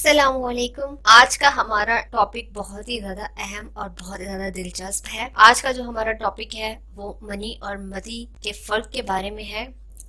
السلام علیکم۔ آج کا ہمارا ٹاپک بہت ہی زیادہ اہم اور بہت ہی زیادہ دلچسپ ہے۔ آج کا جو ہمارا ٹاپک ہے وہ منی اور مدی کے فرق کے بارے میں ہے۔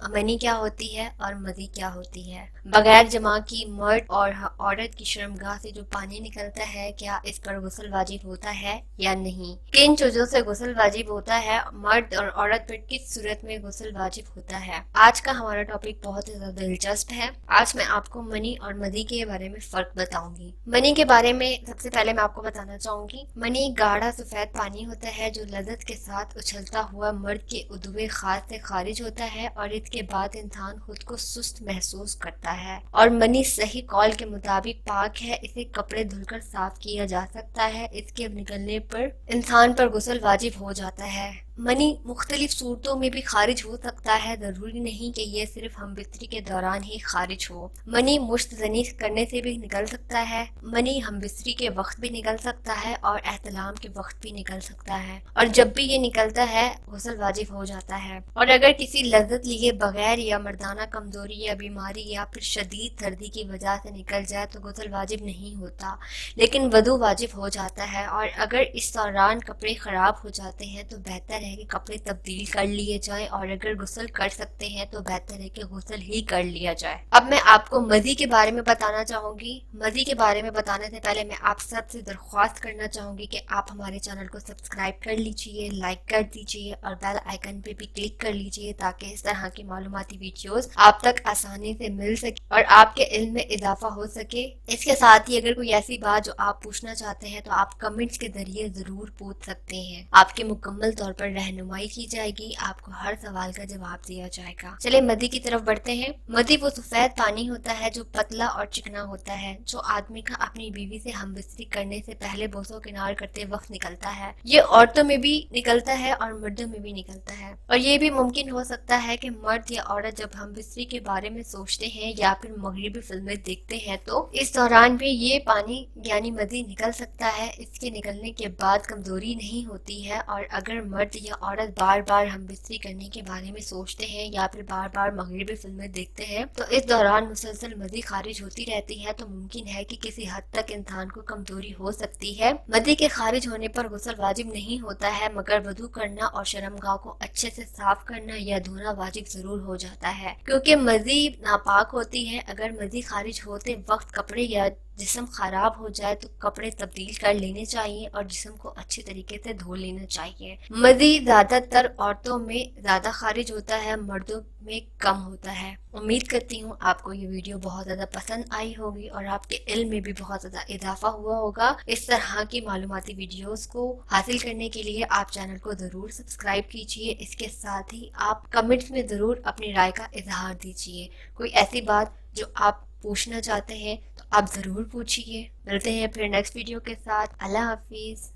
منی کیا ہوتی ہے اور مدی کیا ہوتی ہے؟ بغیر جماع کی مرد اور عورت کی شرمگاہ سے جو پانی نکلتا ہے، کیا اس پر غسل واجب ہوتا ہے یا نہیں؟ کن چیزوں سے غسل واجب ہوتا ہے؟ مرد اور عورت پر کس صورت میں غسل واجب ہوتا ہے؟ آج کا ہمارا ٹاپک بہت ہی زیادہ دلچسپ ہے۔ آج میں آپ کو منی اور مدی کے بارے میں فرق بتاؤں گی۔ منی کے بارے میں سب سے پہلے میں آپ کو بتانا چاہوں گی، منی گاڑھا سفید پانی ہوتا ہے جو لذت کے ساتھ اچھلتا ہوا مرد کے عضو خاص سے خارج ہوتا ہے اور اس کے بعد انسان خود کو سست محسوس کرتا ہے۔ اور منی صحیح قول کے مطابق پاک ہے، اسے کپڑے دھل کر صاف کیا جا سکتا ہے، اس کے نکلنے پر انسان پر غسل واجب ہو جاتا ہے۔ منی مختلف صورتوں میں بھی خارج ہو سکتا ہے، ضروری نہیں کہ یہ صرف ہم بستری کے دوران ہی خارج ہو۔ منی مشت زنی کرنے سے بھی نکل سکتا ہے، منی ہم بستری کے وقت بھی نکل سکتا ہے اور احتلام کے وقت بھی نکل سکتا ہے، اور جب بھی یہ نکلتا ہے غسل واجب ہو جاتا ہے۔ اور اگر کسی لذت لیے بغیر یا مردانہ کمزوری یا بیماری یا پھر شدید سردی کی وجہ سے نکل جائے تو غسل واجب نہیں ہوتا، لیکن وضو واجب ہو جاتا ہے۔ اور اگر اس دوران کپڑے خراب ہو جاتے ہیں تو بہتر ہے کہ کپڑے تبدیل کر لیے جائیں، اور اگر غسل کر سکتے ہیں تو بہتر ہے کہ غسل ہی کر لیا جائے۔ اب میں آپ کو مزی کے بارے میں بتانا چاہوں گی۔ مزی کے بارے میں بتانے سے پہلے میں آپ سب سے درخواست کرنا چاہوں گی کہ آپ ہمارے چینل کو سبسکرائب کر لیجئے، لائک کر دیجئے اور بیل آئیکن پہ بھی کلک کر لیجئے تاکہ اس طرح کی معلوماتی ویڈیوز آپ تک آسانی سے مل سکے اور آپ کے علم میں اضافہ ہو سکے۔ اس کے ساتھ ہی اگر کوئی ایسی بات جو آپ پوچھنا چاہتے ہیں تو آپ کمنٹس کے ذریعے ضرور پوچھ سکتے ہیں، آپ کی مکمل طور پر رہنمائی کی جائے گی، آپ کو ہر سوال کا جواب دیا جائے گا۔ چلے مدی کی طرف بڑھتے ہیں۔ مدی وہ سفید پانی ہوتا ہے جو پتلا اور چکنا ہوتا ہے، جو آدمی کا اپنی بیوی سے ہم بستری کرنے سے پہلے بوسو کنار کرتے وقت نکلتا ہے۔ یہ عورتوں میں بھی نکلتا ہے اور مردوں میں بھی نکلتا ہے، اور یہ بھی ممکن ہو سکتا ہے کہ مرد یا عورت جب ہم بستری کے بارے میں سوچتے ہیں یا پھر مغربی فلمیں دیکھتے ہیں تو اس دوران بھی یہ پانی یعنی مدی نکل سکتا ہے۔ اس کے نکلنے کے بعد کمزوری نہیں ہوتی ہے، اور اگر مرد یا عورت بار بار ہم بستری کرنے کے بارے میں سوچتے ہیں یا پھر بار بار مغربی فلمیں دیکھتے ہیں تو اس دوران مسلسل مدی خارج ہوتی رہتی ہے، تو ممکن ہے کہ کسی حد تک انسان کو کمزوری ہو سکتی ہے۔ مدی کے خارج ہونے پر غسل واجب نہیں ہوتا ہے، مگر وضو کرنا اور شرمگاہ کو اچھے سے صاف کرنا یا دھونا واجب ضرور ہو جاتا ہے، کیونکہ مدی ناپاک ہوتی ہے۔ اگر مدی خارج ہوتے وقت کپڑے یا جسم خراب ہو جائے تو کپڑے تبدیل کر لینے چاہیے اور جسم کو اچھی طریقے سے دھو لینا چاہیے۔ مدی زیادہ تر عورتوں میں زیادہ خارج ہوتا ہے، مردوں میں کم ہوتا ہے۔ امید کرتی ہوں آپ کو یہ ویڈیو بہت زیادہ پسند آئی ہوگی اور آپ کے علم میں بھی بہت زیادہ اضافہ ہوا ہوگا۔ اس طرح کی معلوماتی ویڈیوز کو حاصل کرنے کے لیے آپ چینل کو ضرور سبسکرائب کیجئے۔ اس کے ساتھ ہی آپ کمنٹس میں ضرور اپنی رائے کا اظہار دیجئے۔ کوئی ایسی بات جو آپ پوچھنا چاہتے ہیں تو آپ ضرور پوچھئے۔ ملتے ہیں پھر نیکسٹ ویڈیو کے ساتھ۔ اللہ حافظ۔